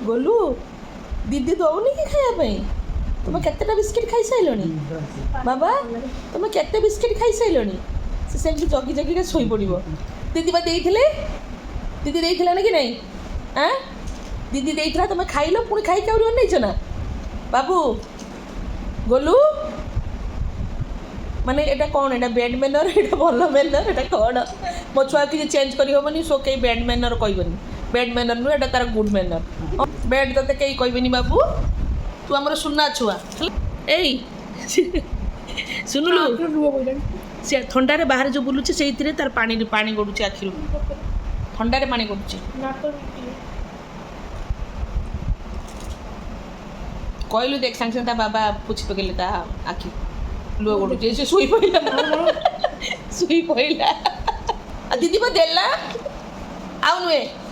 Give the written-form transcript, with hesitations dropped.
ଗୋଲୁ ଦିଦି ଦଉନି କି ଖାଇବା ପାଇଁ? ତୁମେ କେତେଟା ବିସ୍କିଟ୍ ଖାଇସାରିଲଣି ବାବା? ତୁମେ କେତେ ବିସ୍କିଟ୍ ଖାଇସାରିଲଣି? ସେ ସେମିତି ଜଗି ଜଗିକା ଶୋଇପଡ଼ିବ। ଦିଦି ବା ଦେଇଥିଲେ, ଦିଦି ଦେଇଥିଲା ନା କି ନାହିଁ? ଆଁ ଦିଦି ଦେଇଥିଲା, ତୁମେ ଖାଇଲ, ପୁଣି ଖାଇକି ଆହୁରି ଅନେଇଛ ନା ବାବୁ? ଗୋଲୁ ମାନେ ଏଇଟା କ'ଣ? ଏଇଟା ବ୍ୟାଡ୍ ମ୍ୟାନର୍, ଏଇଟା ଭଲ ମ୍ୟାନର୍, ଏଇଟା କ'ଣ? ମୋ ଛୁଆ କିଛି ଚେଞ୍ଜ କରିହେବନି, ସୋ କେହି ବ୍ୟାଡ୍ ମ୍ୟାନର୍ କହିବନି। ବ୍ୟାଡ୍ ମ୍ୟାନର୍ ନୁହେଁ, ଏଇଟା ତା'ର ଗୁଡ୍ ମ୍ୟାନର୍। ବ୍ୟାଡ୍ ତତେ କେହି କହିବେନି ବାବୁ, ତୁ ଆମର ସୁନା ଛୁଆ। ଏଇ ଶୁଣିଲୁ, ସେ ଥଣ୍ଡାରେ ବାହାରେ ଯେଉଁ ବୁଲୁଛି ସେଇଥିରେ ତାର ପାଣି ଗଡ଼ୁଛି ଆଖିରୁ, ଥଣ୍ଡାରେ ପାଣି ଗଡ଼ୁଛି। କହିଲୁ ଦେଖ, ସାଙ୍ଗେ ସାଙ୍ଗେ ତା ବାବା ପୋଛି ପକେଇଲେ ତା ଆଖି, ଲୁହ ଗଡ଼ୁଛି। ସେ ଶୋଇ ପଡ଼ିଲା, ଶୋଇ ପଡ଼ିଲା। ଆଉ ଦିଦି ବା ଦେଲା, ଆଉ ନୁହେଁ